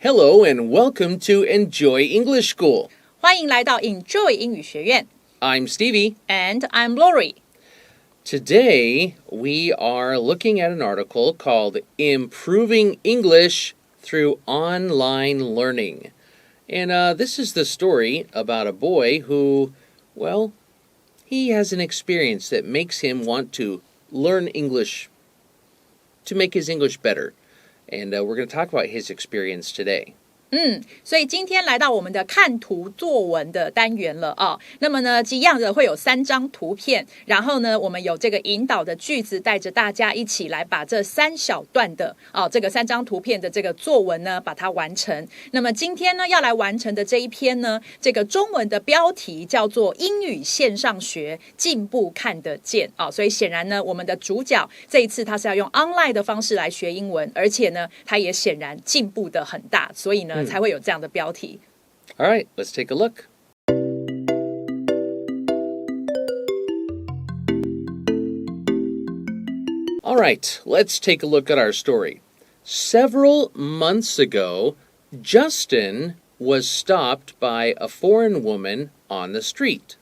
Hello and welcome to Enjoy English School. 欢迎来到 Enjoy 英语学院。 I'm Stevie. And I'm Laurie. Today, we are looking at an article called Improving English Through Online Learning. And this is the story about a boy who, well, he has an experience that makes him want to learn English to make his English better. And we're going to talk about his experience today. 所以今天来到我们的看图作文的单元了啊。那么呢，一样的会有3张图片，然后呢，我们有这个引导的句子，带着大家一起来把这3小段的这个3张图片的这个作文呢，把它完成。那么今天呢，要来完成的这一篇呢，这个中文的标题叫做《英语线上学，进步看得见》啊。所以显然呢，我们的主角这一次他是要用 online 的方式来学英文，而且呢，他也显然进步的很大，所以呢。才会有这样的标题。 All right, let's take a look. All right, let's take a look at our story. Several months ago, Justin was stopped by a foreign woman on the street.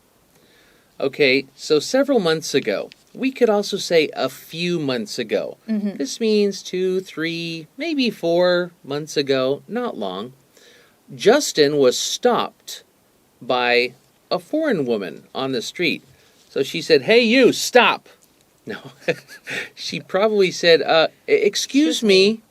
Okay, so several months ago. We could also say a few months ago. This means 2, 3, maybe 4 months ago, not long. Justin was stopped by a foreign woman on the street. So she said, "Hey, you, stop." No, she probably said, excuse me.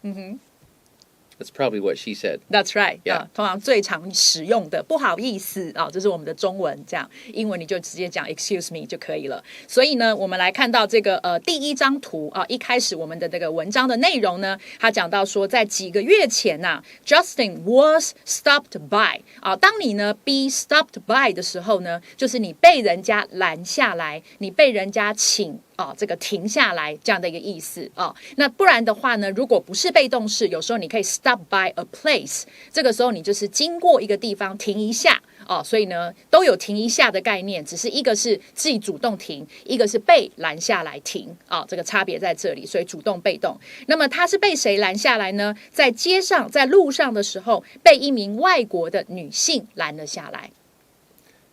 That's probably what she said. That's right. Yeah. 通常最常使用的不好意思这是我们的中文，这样英文你就直接讲 excuse me 就可以了。所以呢，我们来看到这个第一张图一开始我们的这个文章的内容呢，他讲到说，在几个月前Justin was stopped by 当你呢 be stopped by 的时候呢，就是你被人家拦下来，你被人家请这个停下来这样的一个意思那不然的话呢，如果不是被动式，有时候你可以 stop by a place， 这个时候你就是经过一个地方停一下所以呢都有停一下的概念，只是一个是自己主动停，一个是被拦下来停这个差别在这里，所以主动被动。那么他是被谁拦下来呢？在街上在路上的时候，被一名外国的女性拦了下来。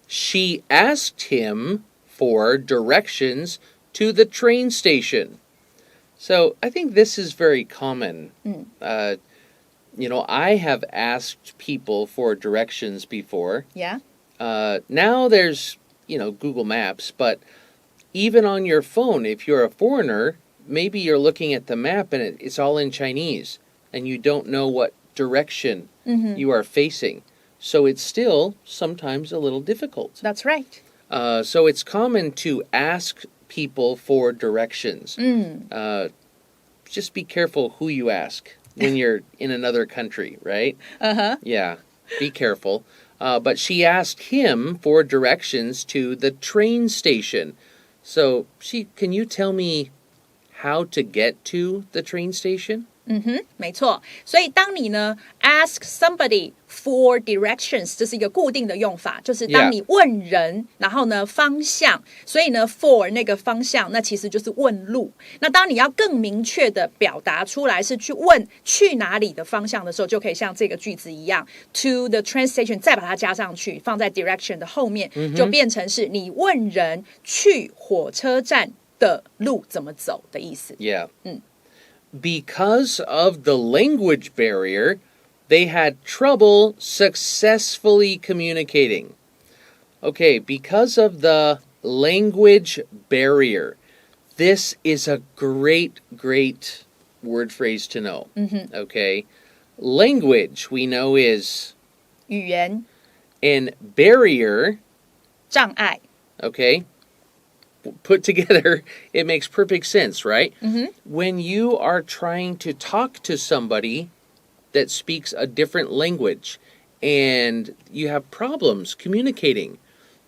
She asked him for directions to the train station. So I think this is very common. I have asked people for directions before. Yeah. Now there's, Google Maps, but even on your phone, if you're a foreigner, maybe you're looking at the map and it's all in Chinese and you don't know what direction you are facing. So it's still sometimes a little difficult. That's right. So it's common to ask people for directions. Just be careful who you ask when you're in another country, right? Yeah, be careful. But she asked him for directions to the train station. So, can you tell me how to get to the train station? 没错。所以当你呢 ask somebody for directions， 这是一个固定的用法，就是当你问人，然后呢方向，所以呢 for 那个方向，那其实就是问路。那当你要更明确的表达出来是去问去哪里的方向的时候，就可以像这个句子一样 to the train station， 再把它加上去，放在 direction 的后面，就变成是你问人去火车站的路怎么走的意思。Because of the language barrier, they had trouble successfully communicating. Okay, because of the language barrier. This is a great word phrase to know. Okay, language we know is 语言 and barrier 障碍 Okay, put together, it makes perfect sense, right? When you are trying to talk to somebody that speaks a different language and you have problems communicating,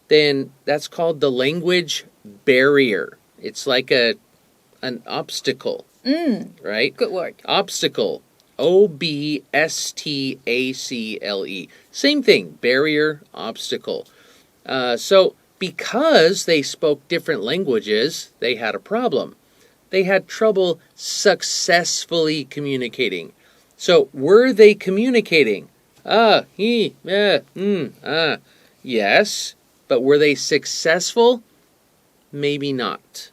then that's called the language barrier. It's like an obstacle, right? Good word. Obstacle. Obstacle. Same thing, barrier, obstacle. So because they spoke different languages, they had a problem. They had trouble successfully communicating. So, were they communicating? Yes, but were they successful? Maybe not.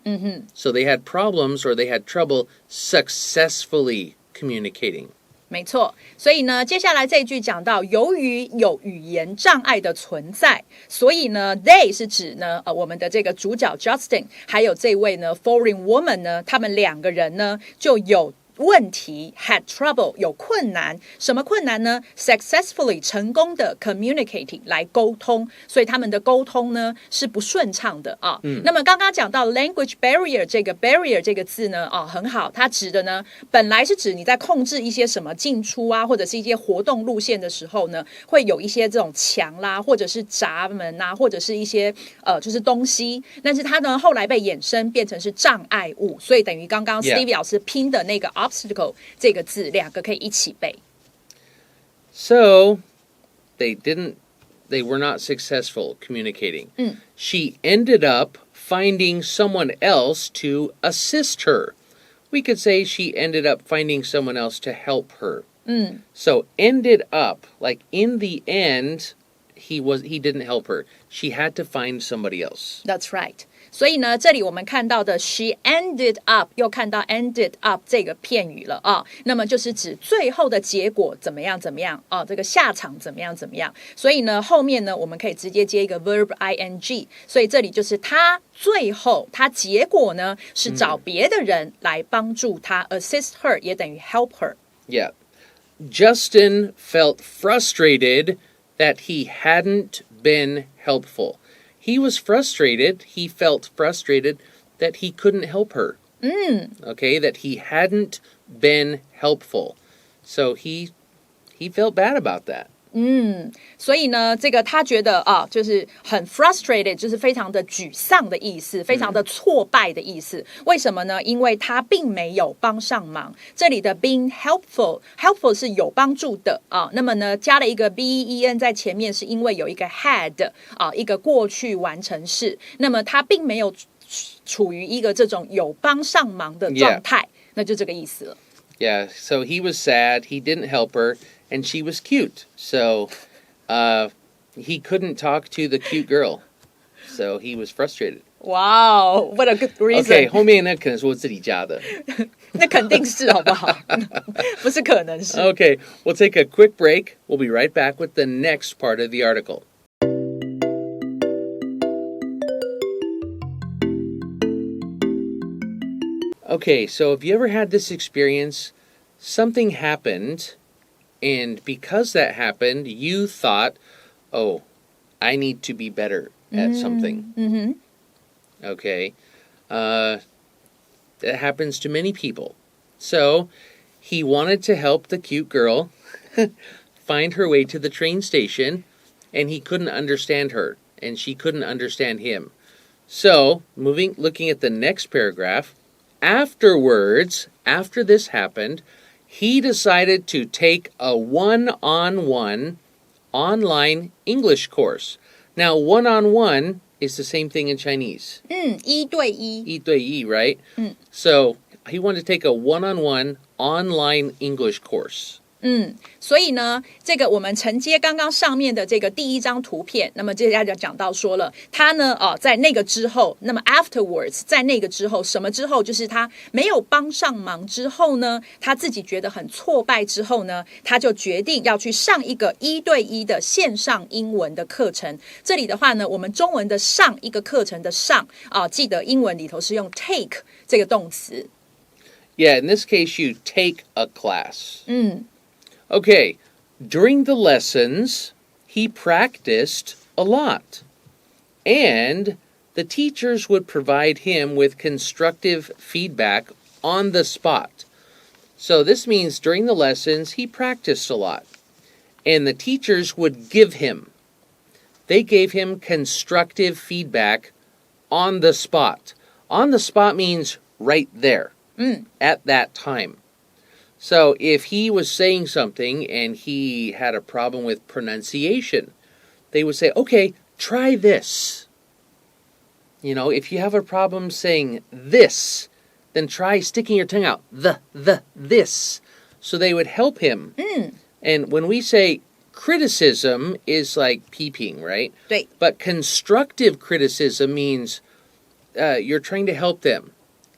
So they had problems or they had trouble successfully communicating. 没错，所以呢，接下来这一句讲到，由于有语言障碍的存在，所以呢 ，they 是指呢，我们的这个主角 Justin， 还有这位呢 foreign woman 呢，他们两个人呢就有问题 had trouble 有困难，什么困难呢 ？successfully 成功的 communicating 来沟通，所以他们的沟通呢是不顺畅的啊。那么刚刚讲到 language barrier 这个 barrier 这个字呢，很好，它指的呢本来是指你在控制一些什么进出啊，或者是一些活动路线的时候呢，会有一些这种墙啦，或者是闸门啊，或者是一些就是东西，但是它呢后来被衍生变成是障碍物，所以等于刚刚 Stevie 老师拼的那个obstacle 这个字两个可以一起背。So, they were not successful communicating. She ended up finding someone else to assist her. We could say she ended up finding someone else to help her. So, ended up, like in the end, he didn't help her. She had to find somebody else. That's right. 所以呢，这里我们看到的 she ended up 又看到 ended up 这个片语了啊，那么就是指最后的结果怎么样怎么样啊，这个下场怎么样怎么样。所以呢，后面呢我们可以直接接一个 verb ing， 所以这里就是他最后他结果呢是找别的人来帮助他 assist her 也等于 help her. Yeah. Justin felt frustrated that he hadn't been helpful.He was frustrated. He felt frustrated that he couldn't help her. Okay, that he hadn't been helpful. So he felt bad about that. 所以呢，这个他觉得就是很 frustrated， 就是非常的沮丧的意思，非常的挫败的意思。为什么呢？因为他并没有帮上忙。这里的 being helpful 是有帮助的啊。那么呢，加了一个 ben 在前面，是因为有一个 had 一个过去完成式。那么他并没有处于一个这种有帮上忙的状态，那就这个意思了。Yeah, so he was sad. He didn't help her.And she was cute, so he couldn't talk to the cute girl, so he was frustrated. Wow, what a good reason. Okay, 后面呢可能是我自己加的。那肯定是好不好？不是可能是。Okay, we'll take a quick break. We'll be right back with the next part of the article. Okay, so have you ever had this experience? Something happened.And because that happened, you thought, oh, I need to be better at something. Okay. That happens to many people. So he wanted to help the cute girl find her way to the train station, and he couldn't understand her, and she couldn't understand him. So, looking at the next paragraph, afterwards, after this happened,He decided to take a one-on-one online English course. Now, one-on-one is the same thing in Chinese. 一对一。一对一, right? So, he wanted to take a one-on-one online English course. 所以呢，这个我们承接刚刚上面的这个第一张图片，那么接下来就讲到说了，他呢，在那个之后，那么 afterwards， 在那个之后，什么之后？就是他没有帮上忙之后呢，他自己觉得很挫败之后呢，他就决定要去上一个一对一的线上英文的课程。这里的话呢，我们中文的上一个课程的上记得英文里头是用 take 这个动词。Yeah, in this case, you take a class. Okay, during the lessons, he practiced a lot, and the teachers would provide him with constructive feedback on the spot. So this means during the lessons, he practiced a lot, and the teachers would they gave him constructive feedback on the spot. On the spot means right there, at that time.So if he was saying something and he had a problem with pronunciation, they would say, okay, try this. You know, if you have a problem saying this, then try sticking your tongue out. This. so they would help him. And when we say criticism is like 批评, right? 对 But constructive criticism means you're trying to help them.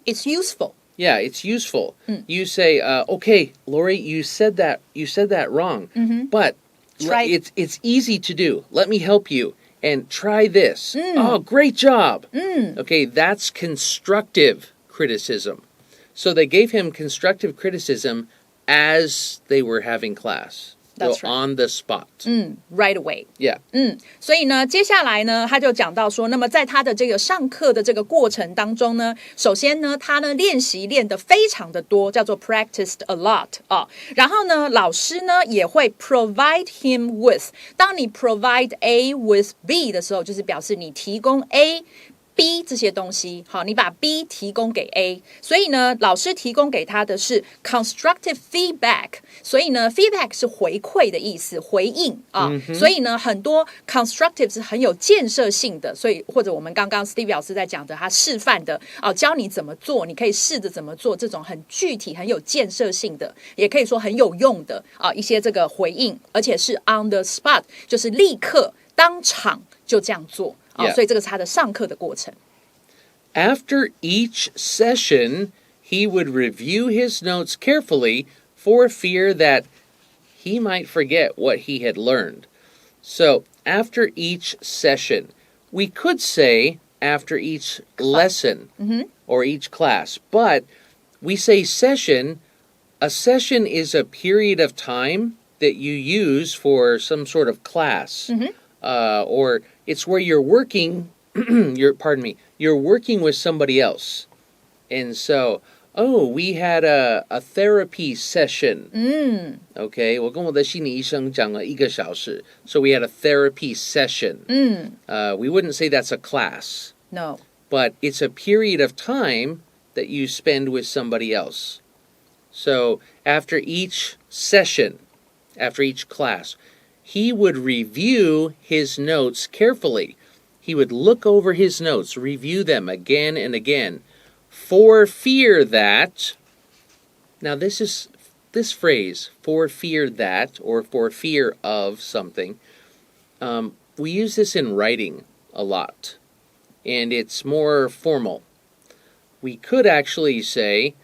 It's useful. Yeah, it's useful. You say, okay, Laurie, you said that wrong, but it's easy to do. Let me help you and try this. Oh, great job. Okay, that's constructive criticism. So they gave him constructive criticism as they were having class. That's so right. On the spot. Right away. Yeah. 所以呢，接下来呢，他就讲到说，那么在他的这个上课的这个过程当中呢，首先呢，他呢练习练得非常的多，叫做 practiced a lot 啊。然后呢，老师呢也会 provide him with。当你 provide A with B 的时候，就是表示你提供 A。B 这些东西，好，你把 B 提供给 A， 所以呢，老师提供给他的是 constructive feedback， 所以呢 ，feedback 是回馈的意思，回应啊，所以呢，很多 constructive 是很有建设性的，所以或者我们刚刚 Stevie 老师在讲的，他示范的教你怎么做，你可以试着怎么做，这种很具体、很有建设性的，也可以说很有用的一些这个回应，而且是 on the spot， 就是立刻当场就这样做。所以这个是他的上课的过程。After each session, he would review his notes carefully for fear that he might forget what he had learned. So, after each session, we could say after each lesson or each class, but we say session. A session is a period of time that you use for some sort of class. Or it's where you're working, you're working with somebody else. And so, we had a therapy session. Okay, 我跟我的心理医生讲了1个小时. So we had a therapy session. We wouldn't say that's a class. No. But it's a period of time that you spend with somebody else. So after each session, after each class, he would review his notes carefully. He would look over his notes, review them again and again, for fear that... Now this phrase, for fear that, or for fear of something, we use this in writing a lot, and it's more formal. We could actually say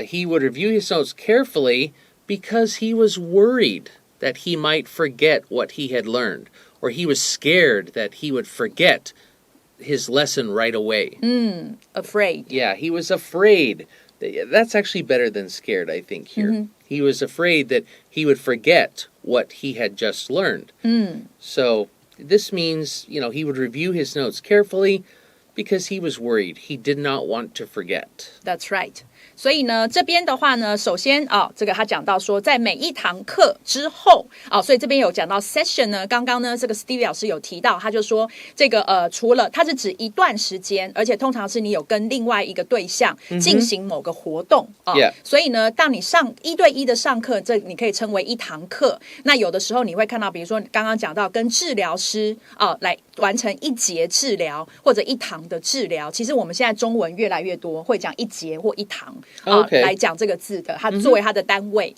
he would review his notes carefully because he was worried that he might forget what he had learned, or he was scared that he would forget his lesson right away. Afraid. Yeah, he was afraid. That's actually better than scared, I think, here. He was afraid that he would forget what he had just learned. So this means, he would review his notes carefully because he was worried. He did not want to forget. That's right. 所以呢，这边的话呢，首先这个他讲到说，在每一堂课之后所以这边有讲到 session 呢，刚刚呢这个 Stevie 老师有提到，他就说这个除了它是指一段时间，而且通常是你有跟另外一个对象进行某个活动所以呢，当你上1对1的上课，这你可以称为一堂课。那有的时候你会看到，比如说刚刚讲到跟治疗师来完成1节治疗或者1堂的治疗，其实我们现在中文越来越多会讲1节或1堂。来讲这个字的，它作为它的单位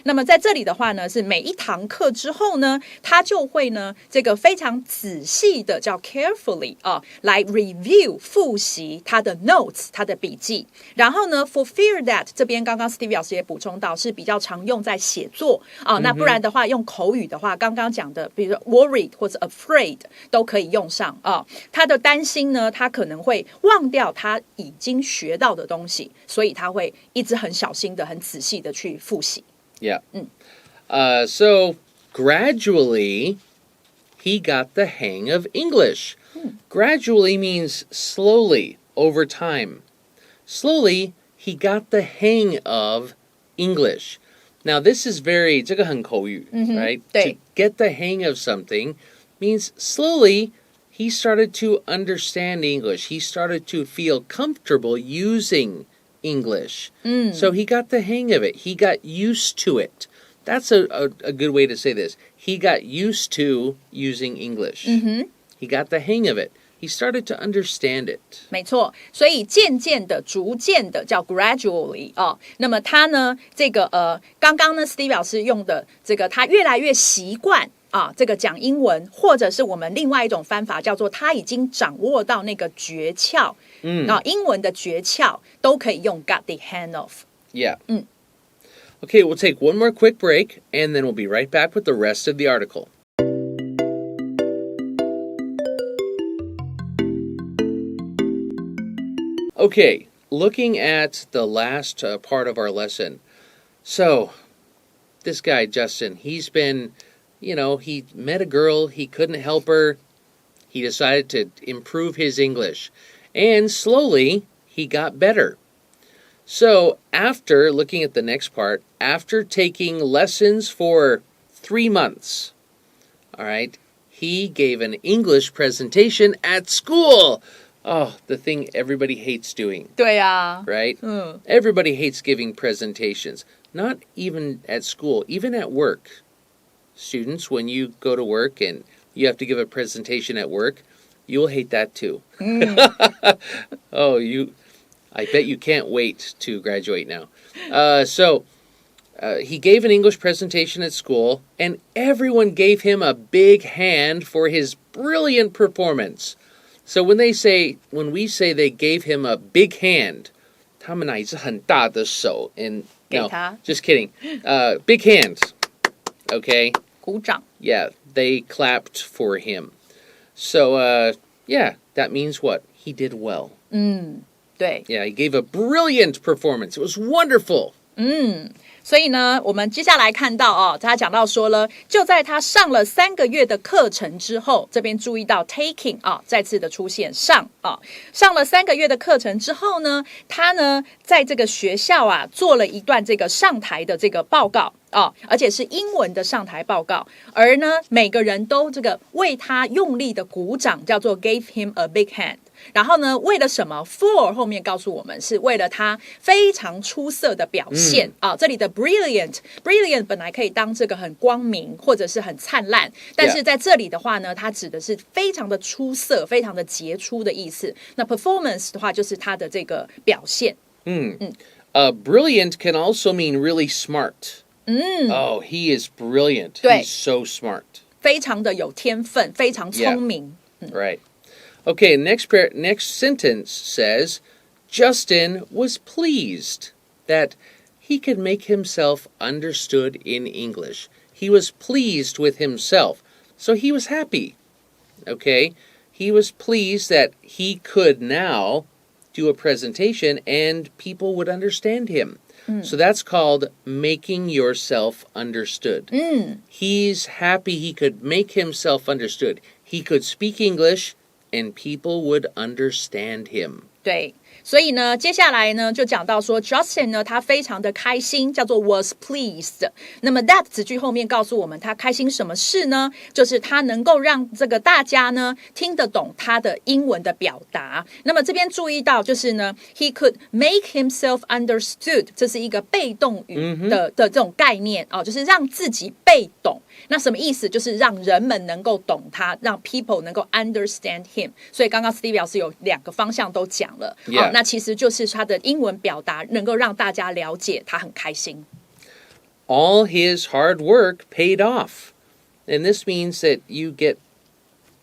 那么在这里的话呢，是每一堂课之后呢，他就会呢这个非常仔细的叫 carefully 来 review 复习他的 notes 他的笔记。然后呢 for fear that 这边刚刚 Stevie 老师也补充到是比较常用在写作那不然的话用口语的话，刚刚讲的比如说 worried 或者 afraid 都可以用上他的担心呢，他可能会忘掉他已经学到的东西，所以他会一直很小心的、很仔细的去复习。Yeah. So gradually, he got the hang of English. Gradually means slowly, over time. Slowly, he got the hang of English. Now, this is very, 这个很口语, right? To get the hang of something means slowly, he started to understand English. He started to feel comfortable using English. So he got the hang of it. He got used to it. That's a good way to say this. He got used to using English. He got the hang of it. he started to understand it. 没错，所以渐渐的、逐渐的叫 gradually 哦。那么他呢，这个刚刚呢 Steve 老师用的这个，他越来越习惯啊，这个讲英文，或者是我们另外一种方法叫做他已经掌握到那个诀窍，英文的诀窍都可以用 got the hang of. Yeah. Okay, we'll take one more quick break, and then we'll be right back with the rest of the article. Okay, looking at the last part of our lesson. So, this guy, Justin, he's been, he met a girl, he couldn't help her. He decided to improve his English. And slowly, he got better. So, after looking at the next part, after taking lessons for 3 months, all right, he gave an English presentation at school. Oh, the thing everybody hates doing. 对啊 Right? Everybody hates giving presentations. Not even at school, even at work. Students, when you go to work and you have to give a presentation at work, you'll hate that too. I bet you can't wait to graduate now. So he gave an English presentation at school, and everyone gave him a big hand for his brilliant performance. So when we say they gave him a big hand, 他们拿一只很大的手 and no, just kidding. Big hand. Okay? 鼓掌 Yeah, they clapped for him. So, that means what? He did well. 对 Yeah, he gave a brilliant performance. It was wonderful. 所以呢，我们接下来看到他讲到说了，就在他上了3个月的课程之后，这边注意到 taking 再次的出现上了3个月的课程之后呢，他呢在这个学校做了一段这个上台的这个报告而且是英文的上台报告，而呢每个人都这个为他用力的鼓掌，叫做 gave him a big hand。然后呢，为了什么 ？For 后面告诉我们是为了他非常出色的表现这里的 brilliant 本来可以当这个很光明或者是很灿烂，但是在这里的话呢，它指的是非常的出色、非常的杰出的意思。那 performance 的话就是他的这个表现。Brilliant can also mean really smart. Oh, he is brilliant. He's so smart. 非常的有天分，非常聪明。Right. Okay, next sentence says, Justin was pleased that he could make himself understood in English. He was pleased with himself, so he was happy. Okay, he was pleased that he could now do a presentation and people would understand him. So that's called making yourself understood. He's happy he could make himself understood. He could speak English.And people would understand him. 对，所以呢，接下来呢就讲到说 Justin 呢他非常的开心，叫做 was pleased。那么 that 子句后面告诉我们他开心什么事呢？就是他能够让这个大家呢听得懂他的英文的表达。那么这边注意到就是呢 he could make himself understood， 这是一个被动语的这种概念就是让自己被懂。那什么意思？就是让人们能够懂他，让 people 能够 understand him。所以刚刚 Stevie 老师有2个方向都讲了，那其实就是他的英文表达能够让大家了解他很开心。All his hard work paid off. And this means that you get,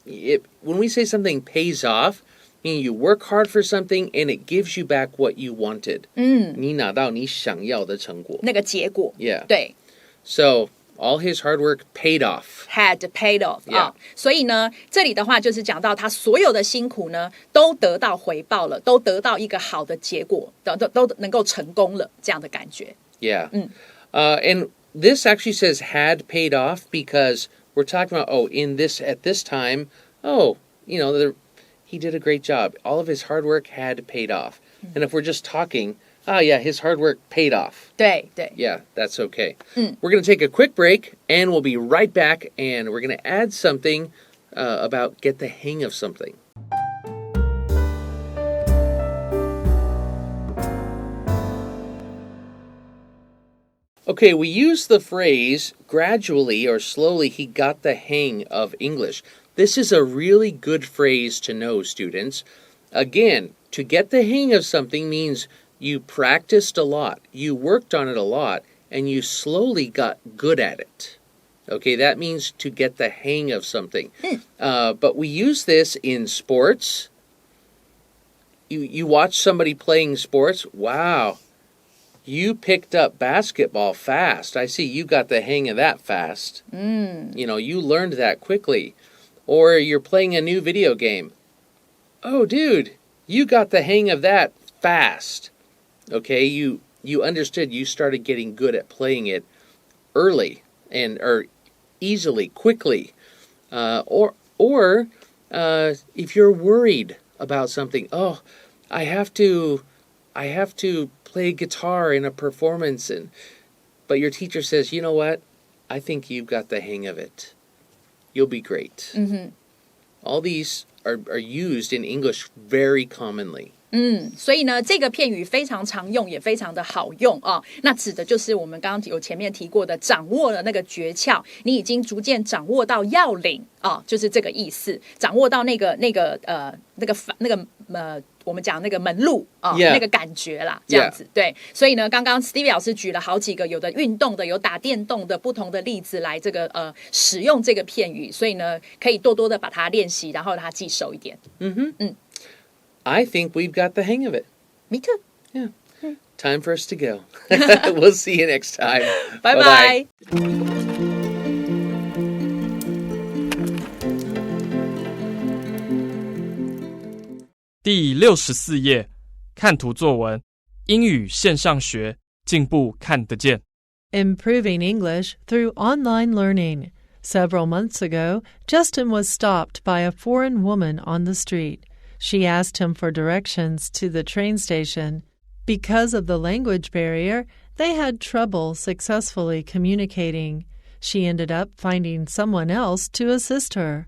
when we say something pays off, meaning you work hard for something and it gives you back what you wanted. 你拿到你想要的成果。那个结果。Yeah. 对。So, all his hard work paid off. Had paid off. 所以呢，这里的话就是讲到他所有的辛苦呢，都得到回报了，都得到一个好的结果，都能够成功了，这样的感觉。Yeah. And this actually says had paid off because we're talking about, at this time, he did a great job. All of his hard work had paid off. And if we're just talking, his hard work paid off. 对。Yeah, that's okay. We're going to take a quick break, and we'll be right back, and we're going to add something about get the hang of something. Okay, we use the phrase gradually or slowly he got the hang of English. This is a really good phrase to know, students. Again, to get the hang of something means you practiced a lot, you worked on it a lot, and you slowly got good at it. Okay, that means to get the hang of something. But we use this in sports. You watch somebody playing sports. Wow, you picked up basketball fast. I see you got the hang of that fast. You learned that quickly. Or you're playing a new video game. Oh, dude, you got the hang of that fast. Okay, you understood. You started getting good at playing it early or easily, quickly. Or if you're worried about something, oh, I have to play guitar in a performance, but your teacher says, you know what? I think you've got the hang of it. You'll be great. All these are used in English very commonly. 所以呢，这个片语非常常用，也非常的好用啊。那指的就是我们刚刚有前面提过的，掌握了那个诀窍，你已经逐渐掌握到要领啊，就是这个意思。掌握到我们讲那个门路啊，那个感觉啦，这样子。对，所以呢，刚刚 Stevie 老师举了好几个有的运动的、有打电动的不同的例子来使用这个片语，所以呢，可以多多的把它练习，然后让它记熟一点。I think we've got the hang of it. Me too. Yeah. Time for us to go. We'll see you next time. Bye-bye. 第64页，看图作文，英语线上学，进步看得见。Improving English through online learning. Several months ago, Justin was stopped by a foreign woman on the street.She asked him for directions to the train station. Because of the language barrier, they had trouble successfully communicating. She ended up finding someone else to assist her.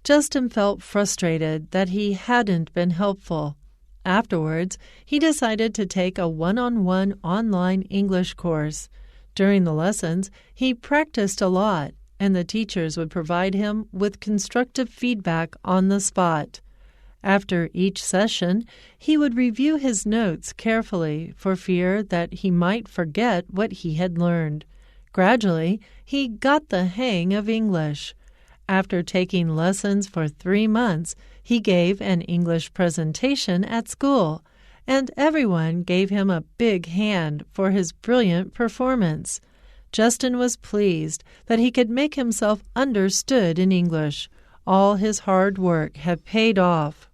Justin felt frustrated that he hadn't been helpful. Afterwards, he decided to take a one-on-one online English course. During the lessons, he practiced a lot, and the teachers would provide him with constructive feedback on the spot.After each session, he would review his notes carefully for fear that he might forget what he had learned. Gradually, he got the hang of English. After taking lessons for 3 months, he gave an English presentation at school, and everyone gave him a big hand for his brilliant performance. Justin was pleased that he could make himself understood in English. All his hard work had paid off.